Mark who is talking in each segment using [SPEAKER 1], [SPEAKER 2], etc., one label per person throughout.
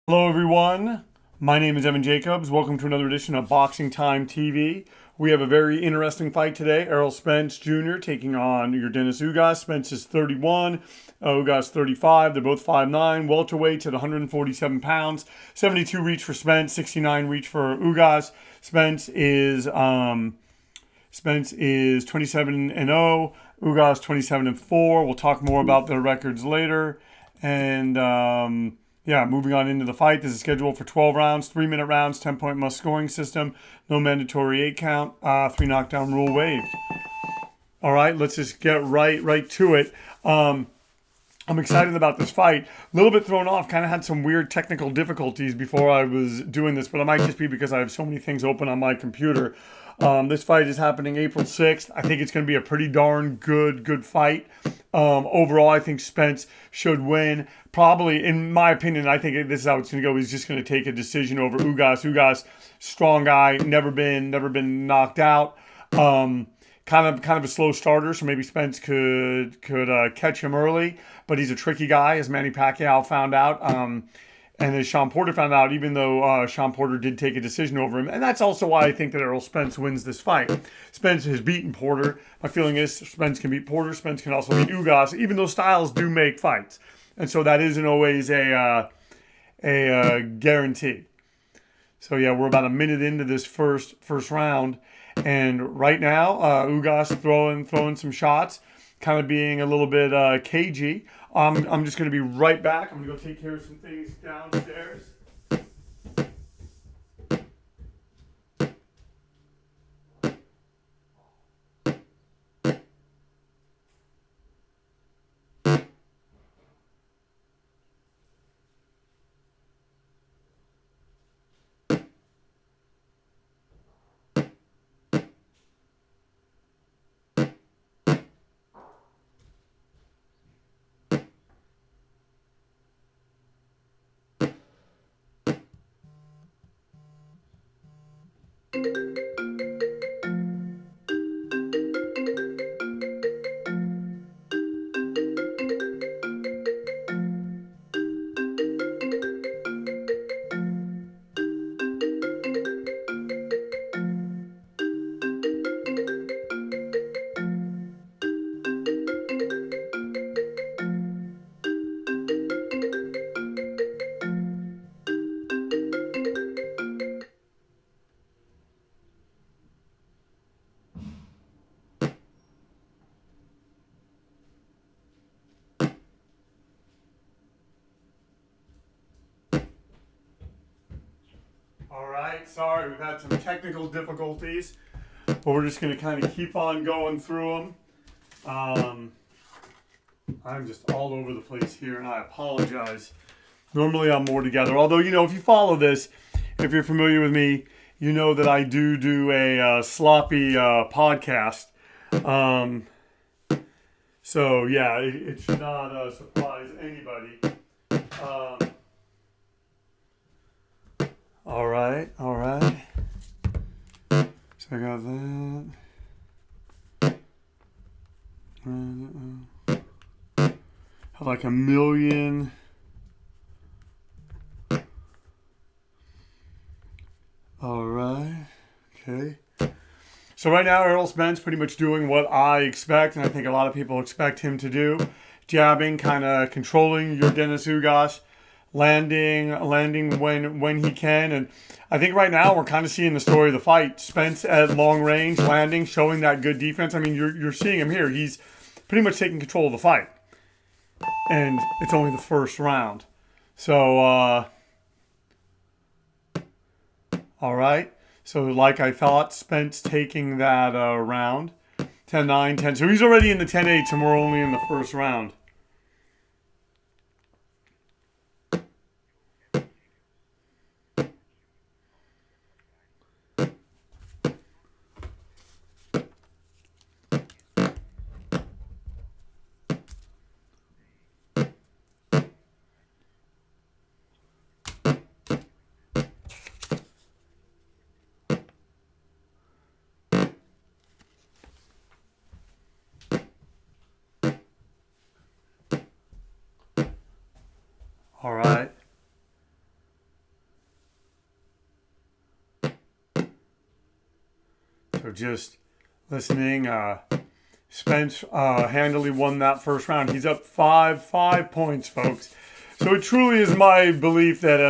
[SPEAKER 1] Hello, everyone. My name is Evan Jacobs. Welcome to another edition of Boxing Time TV. We have a very interesting fight today. Errol Spence Jr. taking on Yordenis Ugas. Spence is 31, Ugas 35. They're both 5'9", welterweights at 147 pounds. 72 reach for Spence, 69 reach for Ugas. Spence is 27-0. Ugas 27-4. We'll talk more about their records later. And moving on into the fight. This is scheduled for 12 rounds, 3-minute rounds, 10-point must scoring system, no mandatory 8 count, 3 knockdown rule waived. All right, let's just get right to it. I'm excited about this fight. A little bit thrown off, kind of had some weird technical difficulties before I was doing this, but it might just be because I have so many things open on my computer. This fight is happening April 6th. I think it's going to be a pretty darn good fight. Overall, I think Spence should win. Probably, in my opinion, I think this is how it's going to go. He's just going to take a decision over Ugas. Ugas, strong guy, never been knocked out. Kind of a slow starter, so maybe Spence could catch him early. But he's a tricky guy, as Manny Pacquiao found out. And as Sean Porter found out, even though Sean Porter did take a decision over him. And that's also why I think that Errol Spence wins this fight. Spence has beaten Porter. My feeling is Spence can beat Porter. Spence can also beat Ugas, even though styles do make fights. And so that isn't always a guarantee. So yeah, we're about a minute into this first round. And right now, Ugas throwing some shots, kind of being a little bit cagey. I'm just going to be right back. I'm going to go take care of some things downstairs. All right, sorry, we've had some technical difficulties, but we're just going to kind of keep on going through them. I'm just all over the place here, and I apologize. Normally I'm more together. Although, if you follow this, if you're familiar with me, you know that I do a sloppy podcast. So, yeah, it should not surprise anybody. All right. So I got that. Have like a million. All right. Okay. So right now, Errol Spence pretty much doing what I expect, and I think a lot of people expect him to do. Jabbing, kind of controlling Yordenis Ugas, landing when he can. And I think right now we're kind of seeing the story of the fight. Spence at long range, landing, showing that good defense. I mean, you're seeing him here. He's pretty much taking control of the fight. And it's only the first round. So, all right. So like I thought, Spence taking that round. 10-9, 10. So he's already in the 10-8, and we're only in the first round. All right. So just listening. Spence handily won that first round. He's up 5 points, folks. So it truly is my belief that,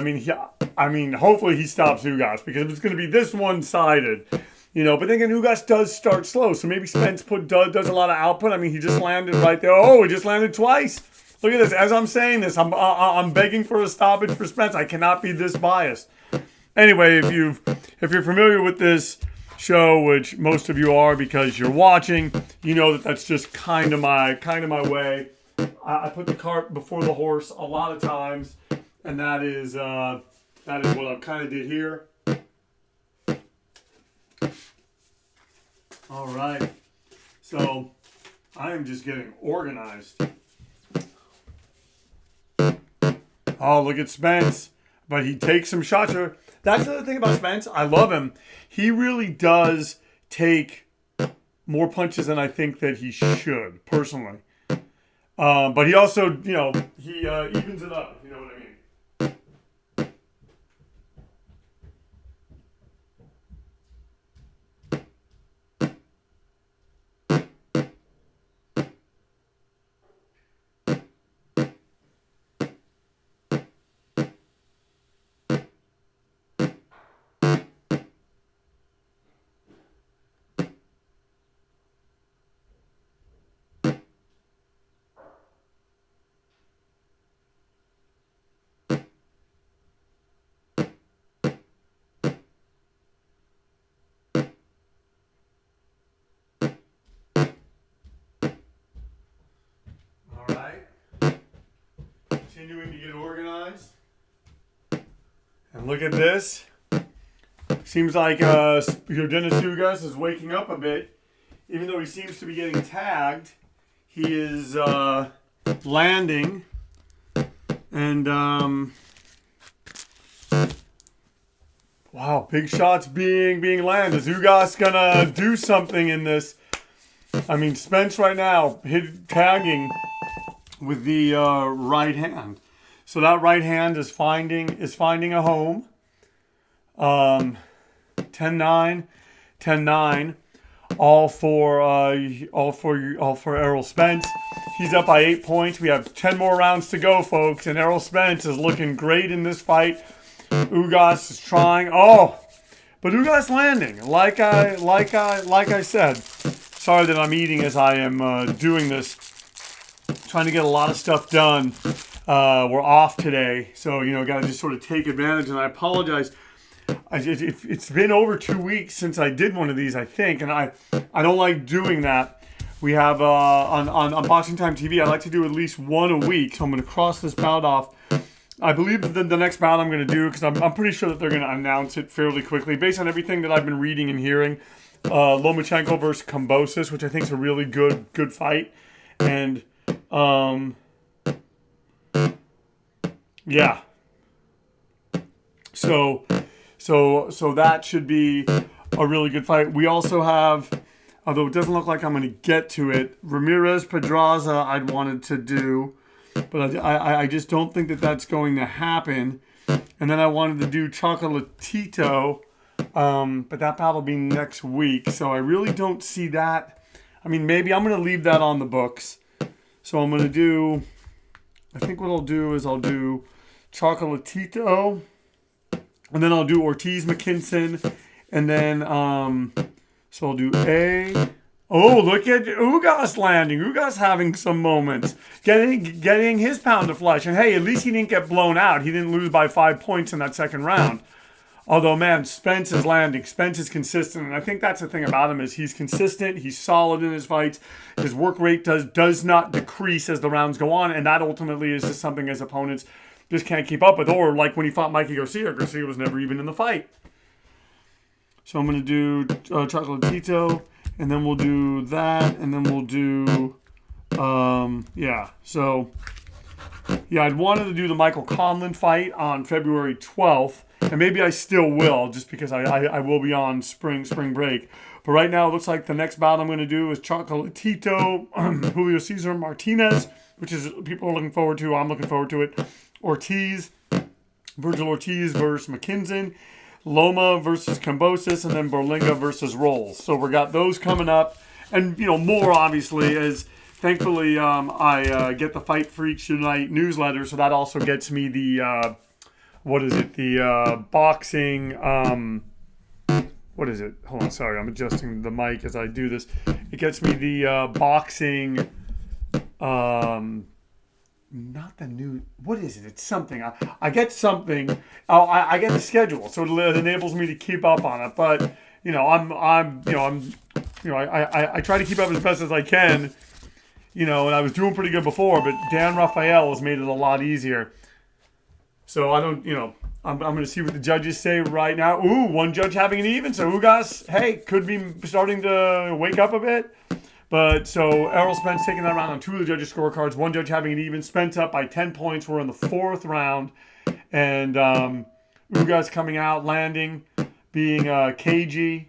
[SPEAKER 1] hopefully he stops Ugas, because if it's going to be this one-sided, but then again, Ugas does start slow, so maybe Spence does a lot of output. He just landed right there. Oh, he just landed twice. Look at this. As I'm saying this, I'm begging for a stoppage for Spence. I cannot be this biased. Anyway, if you're familiar with this show, which most of you are because you're watching, you know that's just kind of my way. I put the cart before the horse a lot of times, and that is what I kind of did here. All right, so I am just getting organized. Oh, look at Spence, but he takes some shots. That's the other thing about Spence. I love him. He really does take more punches than I think that he should, personally. But he also, he evens it up, if you know what I mean. Continuing to get organized. And look at this. Seems like Yordenis Ugas is waking up a bit. Even though he seems to be getting tagged, he is landing. And, wow, big shots being landed. Is Ugas going to do something in this? Spence right now tagging with the right hand. So that right hand is finding a home. 10-9, 10-9, all for Errol Spence. He's up by 8 points. We have 10 more rounds to go, folks, and Errol Spence is looking great in this fight. Ugas is trying. But Ugas landing. Like I said. Sorry that I'm eating as I am doing this. Trying to get a lot of stuff done. We're off today, so got to just sort of take advantage. And I apologize. It's been over 2 weeks since I did one of these, I think, and I don't like doing that. We have on Boxing Time TV, I like to do at least one a week, so I'm going to cross this bout off. I believe the next bout I'm going to do, because I'm pretty sure that they're going to announce it fairly quickly, based on everything that I've been reading and hearing. Lomachenko versus Kambosos, which I think is a really good fight, and yeah. So that should be a really good fight. We also have, although it doesn't look like I'm going to get to it, Ramirez Pedraza I'd wanted to do, but I just don't think that that's going to happen. And then I wanted to do Chocolatito, but that battle will be next week. So I really don't see that. Maybe I'm going to leave that on the books. So I'm going to do, I think what I'll do is I'll do Chocolatito, and then I'll do Ortiz McKinson, and then so I'll do Oh, look at Ugas landing. Ugas having some moments, getting his pound of flesh, and hey, at least he didn't get blown out. He didn't lose by 5 points in that second round. Although, man, Spence is landing. Spence is consistent, and I think that's the thing about him is he's consistent. He's solid in his fights. His work rate does not decrease as the rounds go on, and that ultimately is just something his opponents just can't keep up with. Or like when he fought Mikey Garcia was never even in the fight. So I'm going to do Chocolatito, and then we'll do that, and then we'll do, yeah. So, yeah, I'd wanted to do the Michael Conlon fight on February 12th, and maybe I still will, just because I will be on spring break. But right now, it looks like the next bout I'm going to do is Chocolatito, Julio Cesar Martinez, which is people are looking forward to. I'm looking forward to it. Virgil Ortiz versus McKinson. Loma versus Cambosis, and then Berlinga versus Rolls. So we got those coming up, and more obviously as thankfully I get the Fight Freaks Unite newsletter, so that also gets me the what is it? The boxing. What is it? Hold on, sorry, I'm adjusting the mic as I do this. It gets me the boxing. Not the new. What is it? It's something. I get something. Oh, I get the schedule, so it enables me to keep up on it. But I try to keep up as best as I can. And I was doing pretty good before, but Dan Raphael has made it a lot easier. So I don't. I'm going to see what the judges say right now. Ooh, one judge having an even. So Ugas, hey, could be starting to wake up a bit. But so Errol Spence taking that round on 2 of the judges' scorecards. One judge having an even. Spence up by 10 points. We're in the 4th round. And Ugas coming out, landing, being a cagey,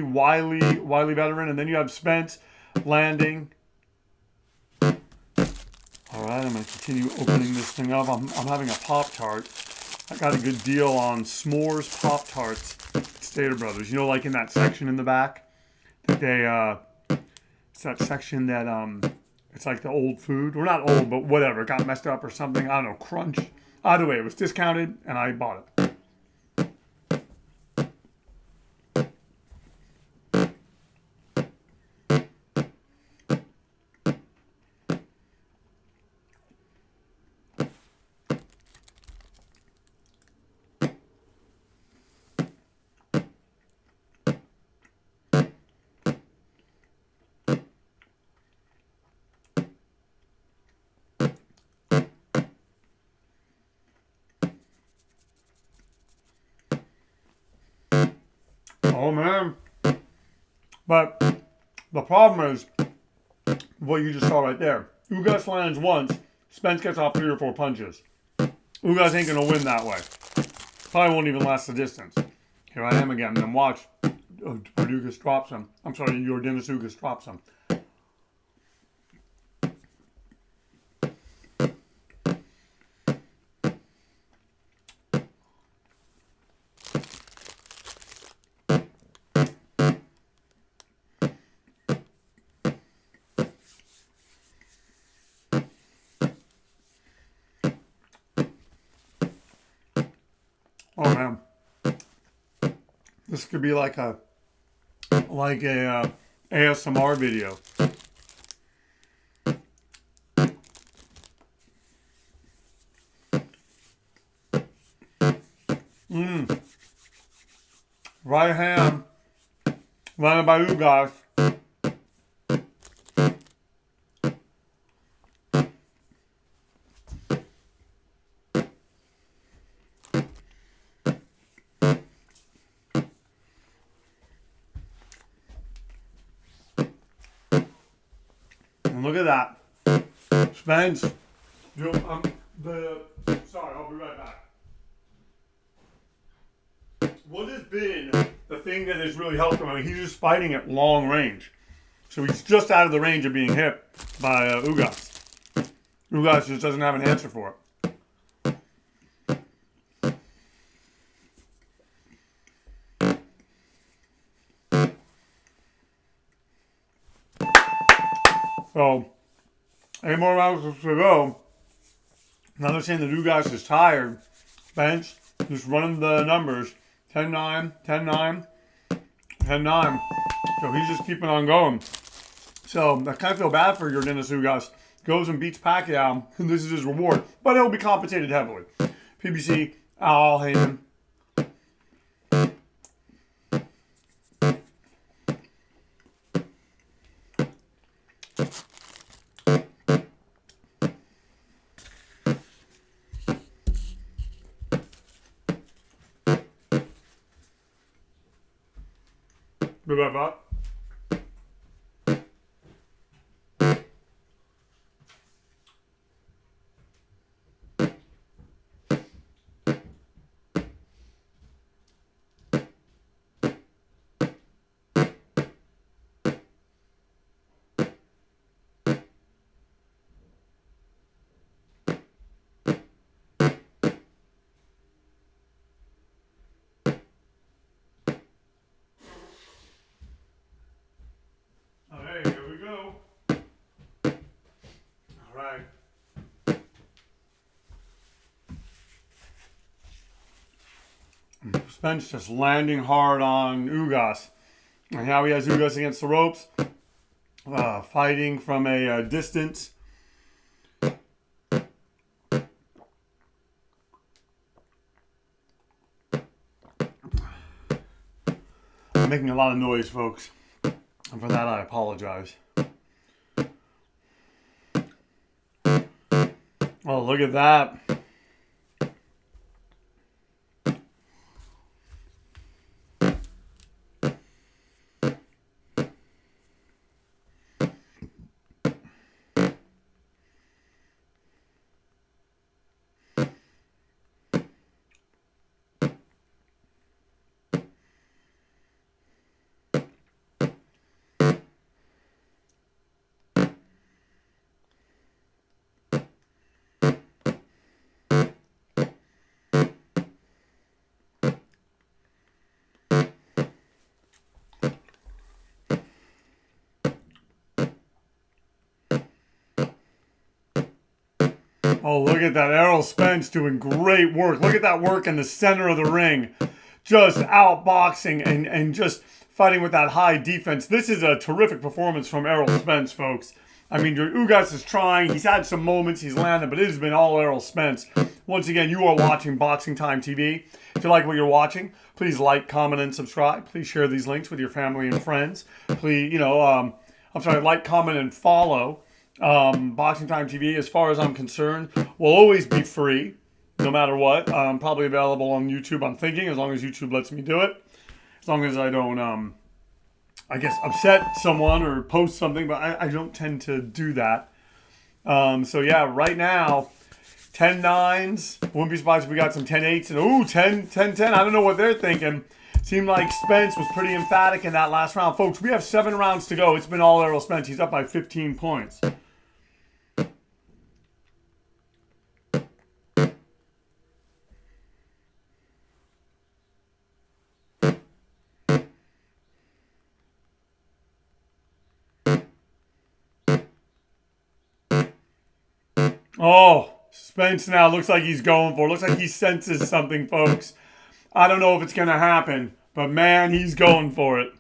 [SPEAKER 1] wily veteran. And then you have Spence landing. All right, I'm going to continue opening this thing up. I'm having a Pop-Tart. I got a good deal on s'mores Pop-Tarts at Stater Brothers. Like in that section in the back? It's that section that it's like the old food. Well, not old, but whatever. It got messed up or something. I don't know. Crunch. Either way, it was discounted, and I bought it. Oh, man. But the problem is what you just saw right there. Ugas lands once. Spence gets off 3 or 4 punches. Ugas ain't going to win that way. Probably won't even last the distance. Here I am again. And then watch. Ugas drops him. I'm sorry, Yordenis Ugas drops him. Oh man, this could be like a ASMR video. Right hand landed by Ugas. And look at that. Spence. Sorry, I'll be right back. What has been the thing that has really helped him? I mean, he's just fighting at long range. So he's just out of the range of being hit by Ugas. Ugas just doesn't have an answer for it. So, 8 more rounds to go. Now they're saying that Ugas is tired. Spence, just running the numbers. 10-9, 10-9, 10-9. So he's just keeping on going. So I kind of feel bad for Yordenis Ugas. Goes and beats Pacquiao, and this is his reward. But he'll be compensated heavily. PBC, Al Hayden. Be right back. Spence just landing hard on Ugas. And now he has Ugas against the ropes. Fighting from a distance. I'm making a lot of noise, folks. And for that, I apologize. Oh, look at that. Oh, look at that. Errol Spence doing great work. Look at that work in the center of the ring. Just outboxing and just fighting with that high defense. This is a terrific performance from Errol Spence, folks. I mean, Ugas is trying. He's had some moments. He's landed, but it has been all Errol Spence. Once again, you are watching Boxing Time TV. If you like what you're watching, please like, comment, and subscribe. Please share these links with your family and friends. Please, like, comment, and follow. Boxing Time TV, as far as I'm concerned, will always be free, no matter what. Probably available on YouTube, I'm thinking, as long as YouTube lets me do it. As long as I don't, upset someone or post something, but I don't tend to do that. So yeah, right now, 10-9s. Wouldn't be surprised if we got some 10-8s. And 10-10. I don't know what they're thinking. Seemed like Spence was pretty emphatic in that last round. Folks, we have 7 rounds to go. It's been all Errol Spence. He's up by 15 points. Oh, Spence now looks like he's going for it. Looks like he senses something, folks. I don't know if it's going to happen, but man, he's going for it.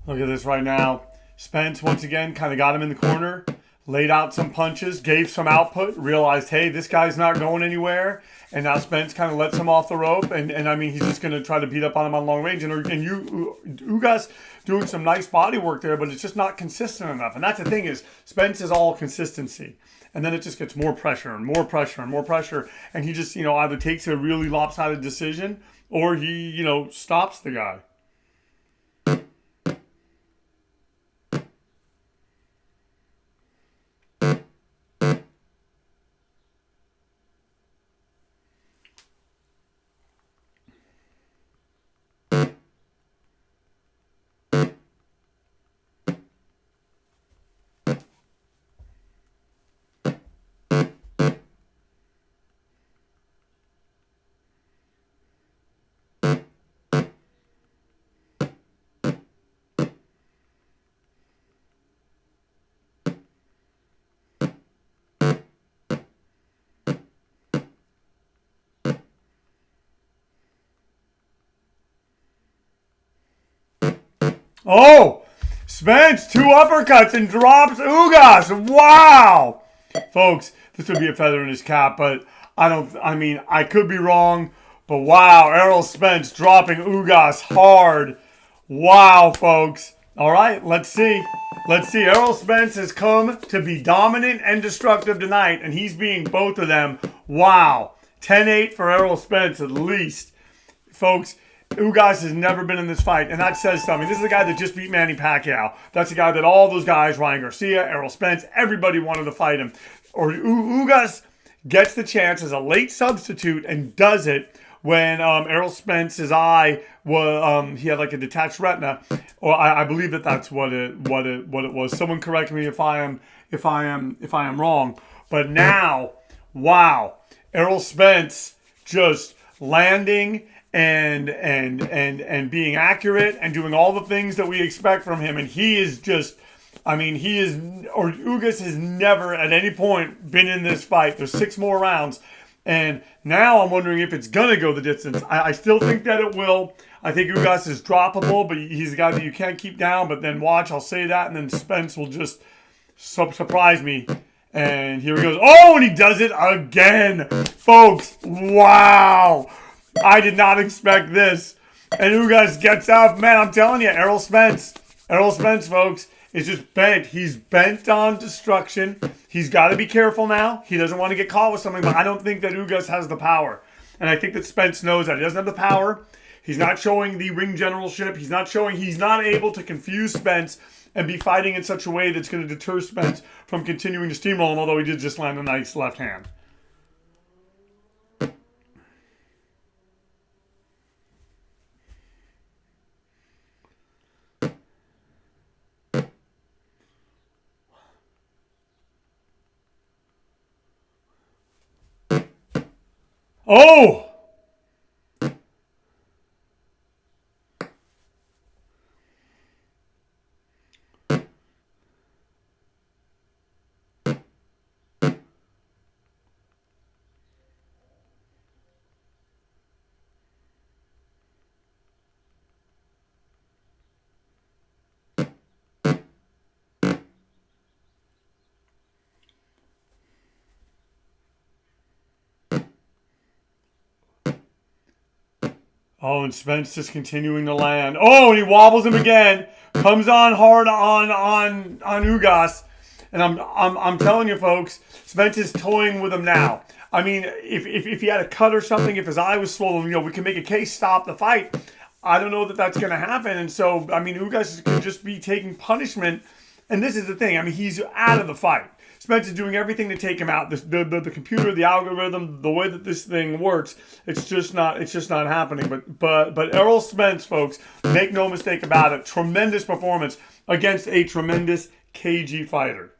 [SPEAKER 1] Look at this right now. Spence, once again, kind of got him in the corner, laid out some punches, gave some output, realized, hey, this guy's not going anywhere. And now Spence kind of lets him off the rope. And I mean, he's just going to try to beat up on him on long range. And Ugas doing some nice body work there, but it's just not consistent enough. And that's the thing is, Spence is all consistency. And then it just gets more pressure and more pressure and more pressure. And he just, either takes a really lopsided decision or he, stops the guy. Oh, Spence, 2 uppercuts and drops Ugas. Wow. Folks, this would be a feather in his cap, but I could be wrong, but wow, Errol Spence dropping Ugas hard. Wow, folks. All right, let's see. Let's see. Errol Spence has come to be dominant and destructive tonight, and he's being both of them. Wow. 10-8 for Errol Spence at least. Folks, Ugas has never been in this fight, and that says something. This is a guy that just beat Manny Pacquiao. That's a guy that all those guys, Ryan Garcia, Errol Spence, everybody wanted to fight him. Or Ugas gets the chance as a late substitute and does it when Errol Spence's eye was he had like a detached retina, or I believe that's what it was. Someone correct me if I am wrong. But now, wow, Errol Spence just landing and being accurate and doing all the things that we expect from him, and he is just. I mean, Ugas has never at any point been in this fight. There's 6 more rounds. And now I'm wondering if it's going to go the distance. I still think that it will. I think Ugas is droppable, but he's a guy that you can't keep down. But then watch, I'll say that, and then Spence will just surprise me. And here he goes. Oh, and he does it again. Folks, wow. I did not expect this. And Ugas gets up. Man, I'm telling you, Errol Spence, folks, is just bent. He's bent on destruction. He's got to be careful now. He doesn't want to get caught with something, but I don't think that Ugas has the power. And I think that Spence knows that. He doesn't have the power. He's not showing the ring generalship. He's not able to confuse Spence and be fighting in such a way that's going to deter Spence from continuing to steamroll him, although he did just land a nice left hand. Oh! Oh, and Spence just continuing to land. Oh, and he wobbles him again. Comes on hard on Ugas. And I'm telling you, folks, Spence is toying with him now. I mean, if he had a cut or something, if his eye was swollen, we can make a case stop the fight. I don't know that that's going to happen. And so, I mean, Ugas could just be taking punishment. And this is the thing. I mean, he's out of the fight. Spence is doing everything to take him out. The computer, the algorithm, the way that this thing works, it's just not happening. But Errol Spence, folks, make no mistake about it, tremendous performance against a tremendous cagey fighter.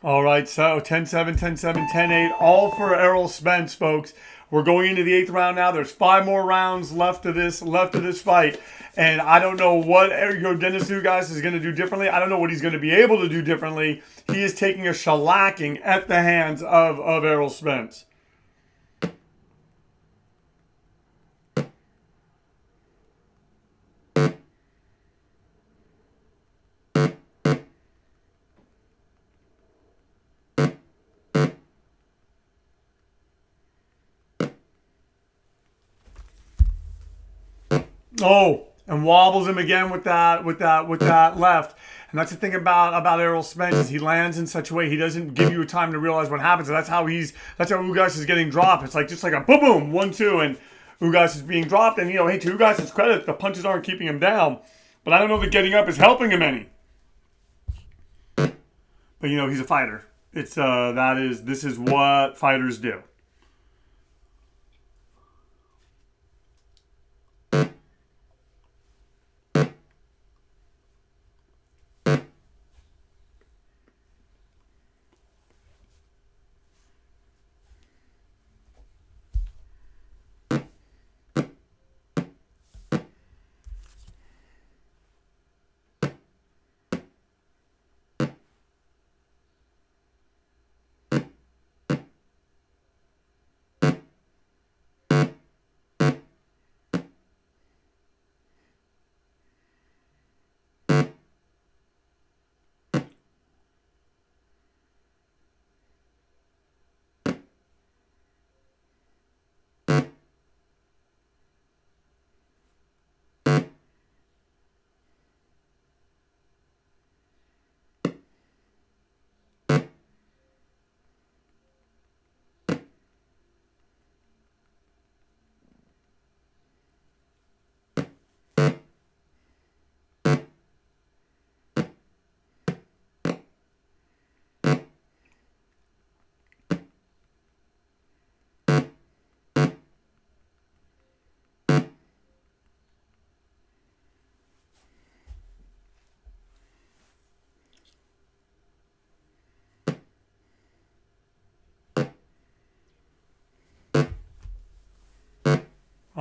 [SPEAKER 1] All right, so 10-7, 10-7, 10-8, all for Errol Spence, folks. We're going into the 8th round now. There's 5 more rounds left of this fight. And I don't know what Yordenis Ugas is going to do differently. I don't know what he's going to be able to do differently. He is taking a shellacking at the hands of Errol Spence. Oh, and wobbles him again with that left. And that's the thing about Errol Spence is he lands in such a way he doesn't give you time to realize what happens. And that's how Ugas is getting dropped. It's like just like a boom boom 1-2 and Ugas is being dropped. And hey, to Ugas' credit, the punches aren't keeping him down. But I don't know that getting up is helping him any. But he's a fighter. It's this is what fighters do.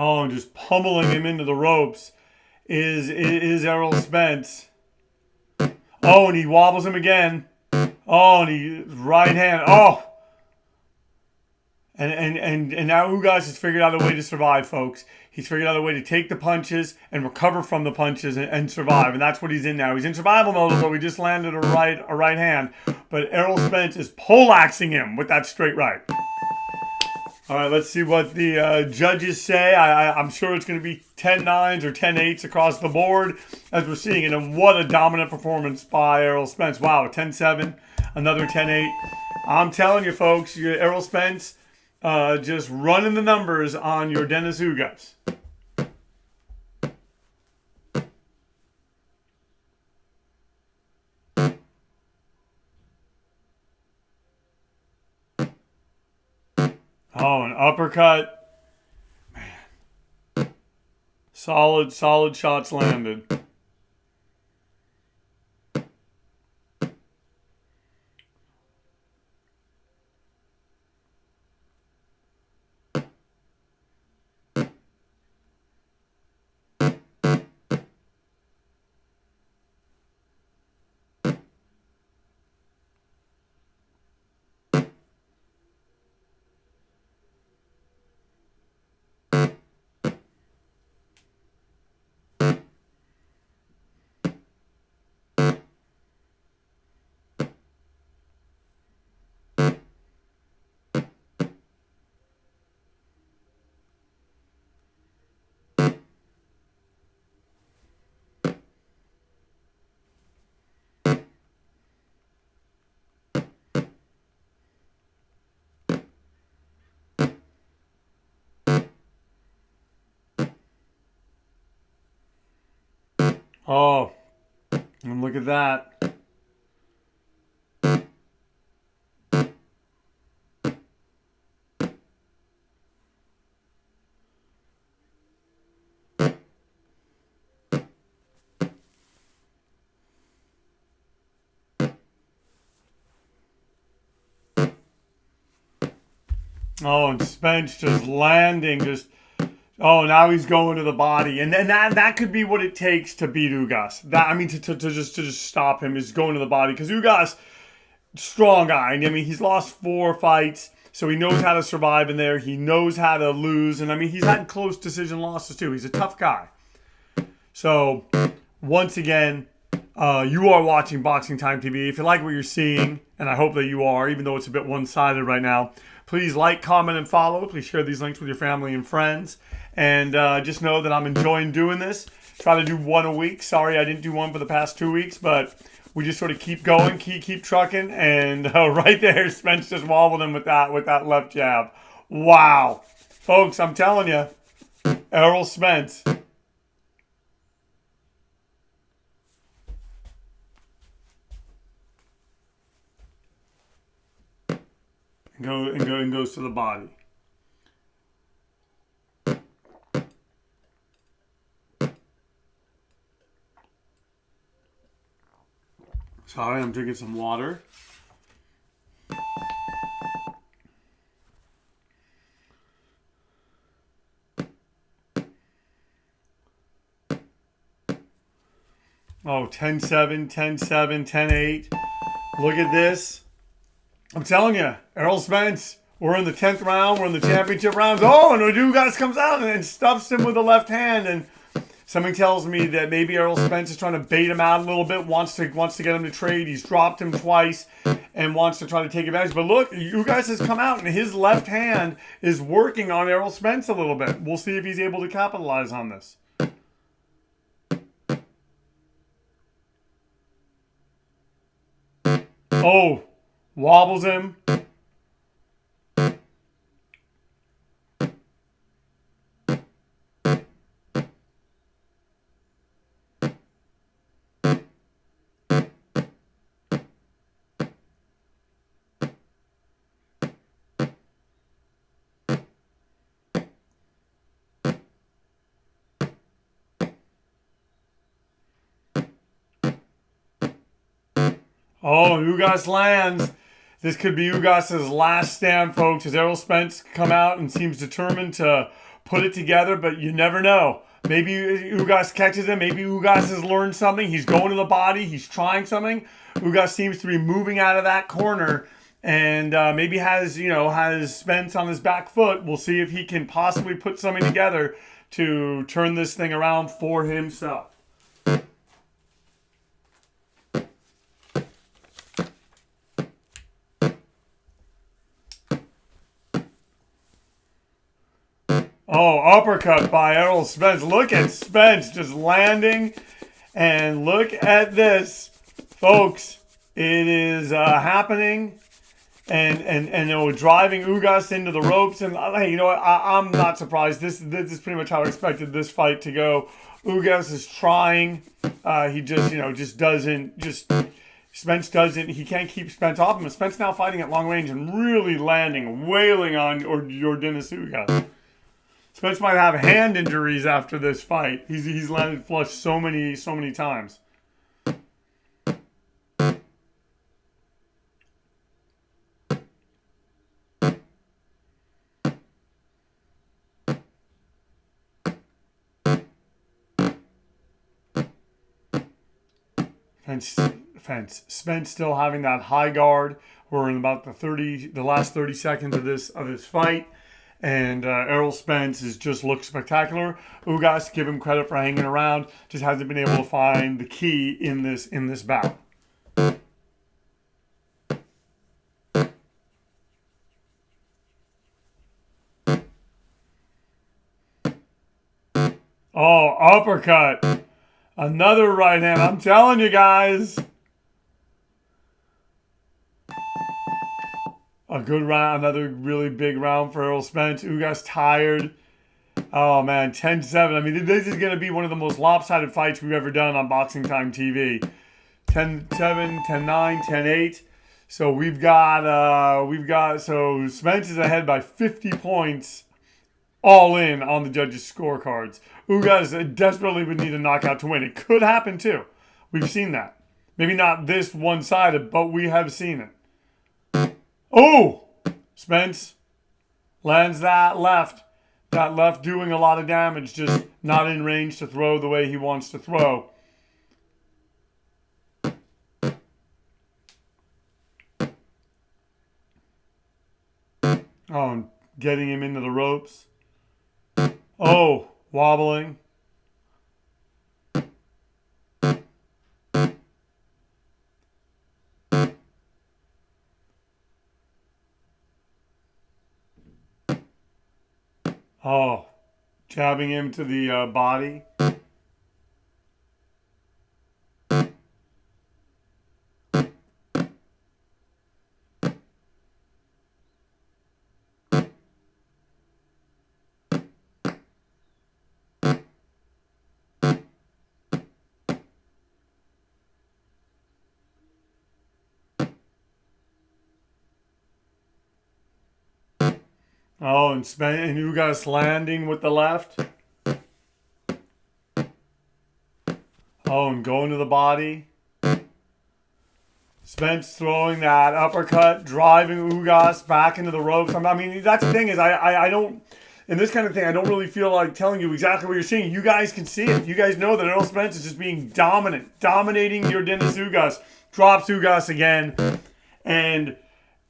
[SPEAKER 1] Oh, and just pummeling him into the ropes is Errol Spence. Oh, and he wobbles him again. Oh, and he right hand. Oh, and now Ugas has figured out a way to survive, folks. He's figured out a way to take the punches and recover from the punches and survive, and that's what he's in now. He's in survival mode, although he just landed a right hand. But Errol Spence is poleaxing him with that straight right. All right, let's see what the judges say. I'm sure it's going to be 10-9s or 10-8s across the board as we're seeing it. And what a dominant performance by Errol Spence. Wow, 10-7, another 10-8. I'm telling you, folks, Errol Spence just running the numbers on Yordenis Ugas. Oh, an uppercut. Man. Solid shots landed. Oh, and look at that. Oh, and Spence just landing, oh, now he's going to the body, and then that could be what it takes to beat Ugas. To just stop him is going to the body, because Ugas, strong guy. I mean, he's lost 4 fights, so he knows how to survive in there. He knows how to lose, and I mean, he's had close decision losses too. He's a tough guy. So, once again, you are watching Boxing Time TV. If you like what you're seeing, and I hope that you are, even though it's a bit one-sided right now, please like, comment, and follow. Please share these links with your family and friends. And just know that I'm enjoying doing this. Try to do one a week. Sorry I didn't do one for the past 2 weeks, but we just sort of keep going, keep trucking. And right there, Spence just wobbled him with that left jab. Wow. Folks, I'm telling you, Errol Spence. And goes to the body. Sorry, I'm drinking some water. Oh, 10-7, 10-7, 10-8. Look at this. I'm telling you, Errol Spence, we're in the 10th round. We're in the championship rounds. Oh, and Ugas comes out and stuffs him with the left hand. And something tells me that maybe Errol Spence is trying to bait him out a little bit, wants to get him to trade. He's dropped him twice and wants to try to take advantage. But look, Ugas has come out, and his left hand is working on Errol Spence a little bit. We'll see if he's able to capitalize on this. Oh, wobbles him. Oh, Ugas lands. This could be Ugas' last stand, folks, as Errol Spence come out and seems determined to put it together, but you never know. Maybe Ugas catches him. Maybe Ugas has learned something. He's going to the body. He's trying something. Ugas seems to be moving out of that corner, and maybe has Spence on his back foot. We'll see if he can possibly put something together to turn this thing around for himself. Oh, uppercut by Errol Spence. Look at Spence just landing. And look at this. Folks, it is happening. And driving Ugas into the ropes. And hey, you know what? I'm not surprised. This is pretty much how I expected this fight to go. Ugas is trying. He just doesn't. Spence doesn't. He can't keep Spence off him. Spence now fighting at long range and really landing, wailing on Yordenis Ugas. Spence might have hand injuries after this fight. He's landed flush so many times. Spence still having that high guard. We're in about the last 30 seconds of this fight. And Errol Spence just looks spectacular. Ugas, give him credit for hanging around. Just hasn't been able to find the key in this bout. Oh, uppercut. Another right hand. I'm telling you guys. A good round, another really big round for Errol Spence. Ugas tired. Oh, man, 10-7. I mean, this is going to be one of the most lopsided fights we've ever done on Boxing Time TV. 10-7, 10-9, 10-8. So so Spence is ahead by 50 points all in on the judges' scorecards. Ugas desperately would need a knockout to win. It could happen, too. We've seen that. Maybe not this one-sided, but we have seen it. Oh! Spence lands that left. That left doing a lot of damage, just not in range to throw the way he wants to throw. Oh, getting him into the ropes. Oh, wobbling. Oh, jabbing him to the body. Oh, and Ugas landing with the left. Oh, and going to the body. Spence throwing that uppercut, driving Ugas back into the ropes. I mean, that's the thing is I don't, in this kind of thing, I don't really feel like telling you exactly what you're seeing. You guys can see it. You guys know that Errol Spence is just being dominating Yordenis Ugas. Drops Ugas again. And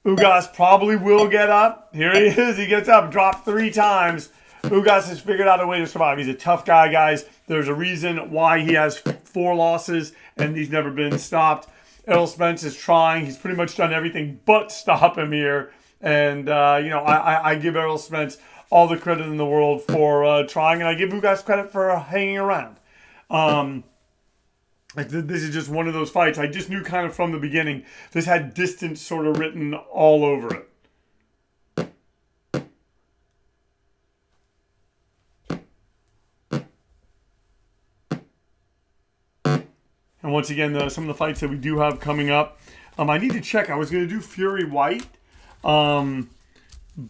[SPEAKER 1] Ugas probably will get up. Here he is. He gets up, dropped 3 times. Ugas has figured out a way to survive. He's a tough guy, guys. There's a reason why he has 4 losses and he's never been stopped. Errol Spence is trying. He's pretty much done everything but stop him here. And, I give Errol Spence all the credit in the world for trying. And I give Ugas credit for hanging around. This is just one of those fights. I just knew kind of from the beginning, this had distance sort of written all over it. And once again, some of the fights that we do have coming up, I need to check. I was going to do Fury White, but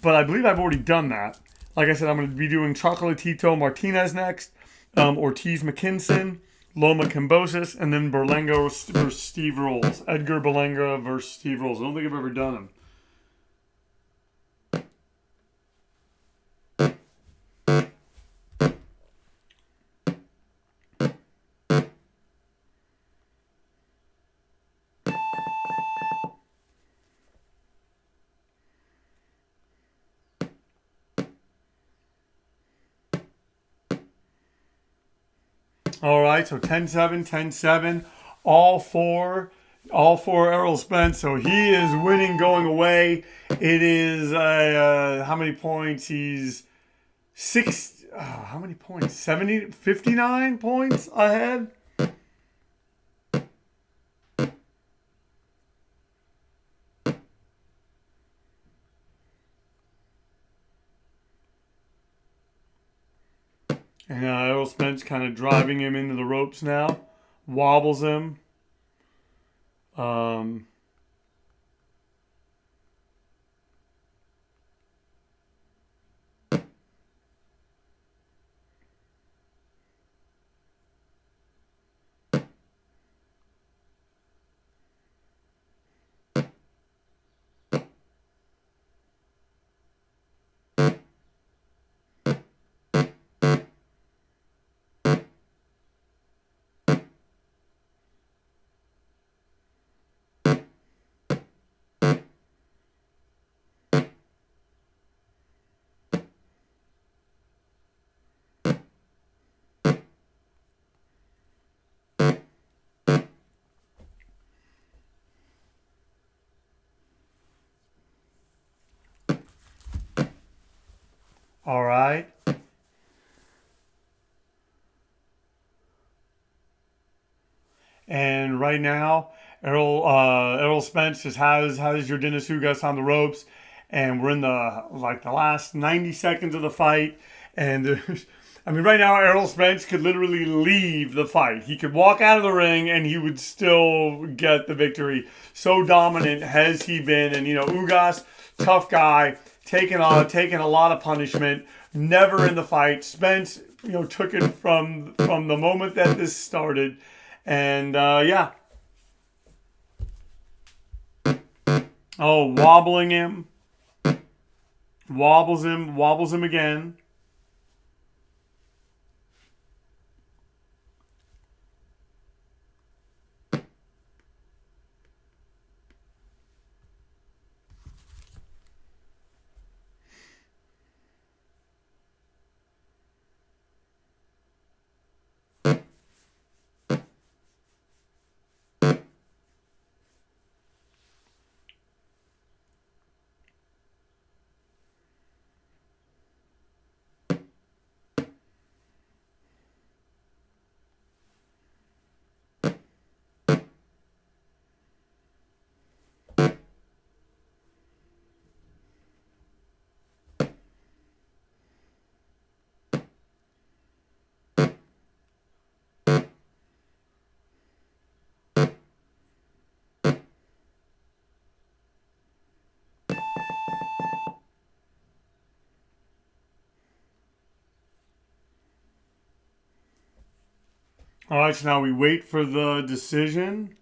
[SPEAKER 1] I believe I've already done that. Like I said, I'm going to be doing Chocolatito Martinez next, Ortiz McKinson, Loma Cambosis, and then Berlenga versus Steve Rolls. Edgar Berlenga versus Steve Rolls. I don't think I've ever done him. All right, so 10-7, 10-7. All four. All for Errol Spence. So he is winning going away. It is, how many points? He's how many points? 59 points ahead? And Errol Spence kind of driving him into the ropes now. Wobbles him. Um, all right. And right now, Errol Spence just has Yordenis Ugas on the ropes, and we're in the last 90 seconds of the fight. And I mean, right now, Errol Spence could literally leave the fight. He could walk out of the ring, and he would still get the victory. So dominant has he been. And Ugas, tough guy, taking a lot of punishment. Never in the fight. Spence, took it from the moment that this started. And yeah. Oh, wobbling him. Wobbles him again. All right, so now we wait for the decision.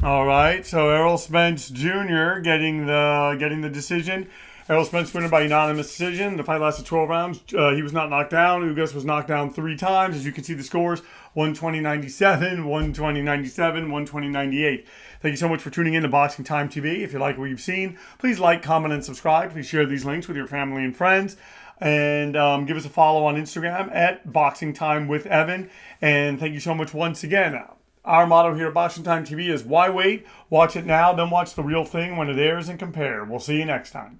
[SPEAKER 1] All right, so Errol Spence Jr. getting the decision. Errol Spence winner by unanimous decision. The fight lasted 12 rounds. He was not knocked down. Ugas was knocked down 3 times. As you can see the scores, 120-97, 120-97, 120-98. Thank you so much for tuning in to Boxing Time TV. If you like what you've seen, please like, comment, and subscribe. Please share these links with your family and friends. And give us a follow on Instagram at Boxing Time with Evan. And thank you so much once again. Our motto here at Boxing Time TV is why wait? Watch it now, then watch the real thing when it airs and compare. We'll see you next time.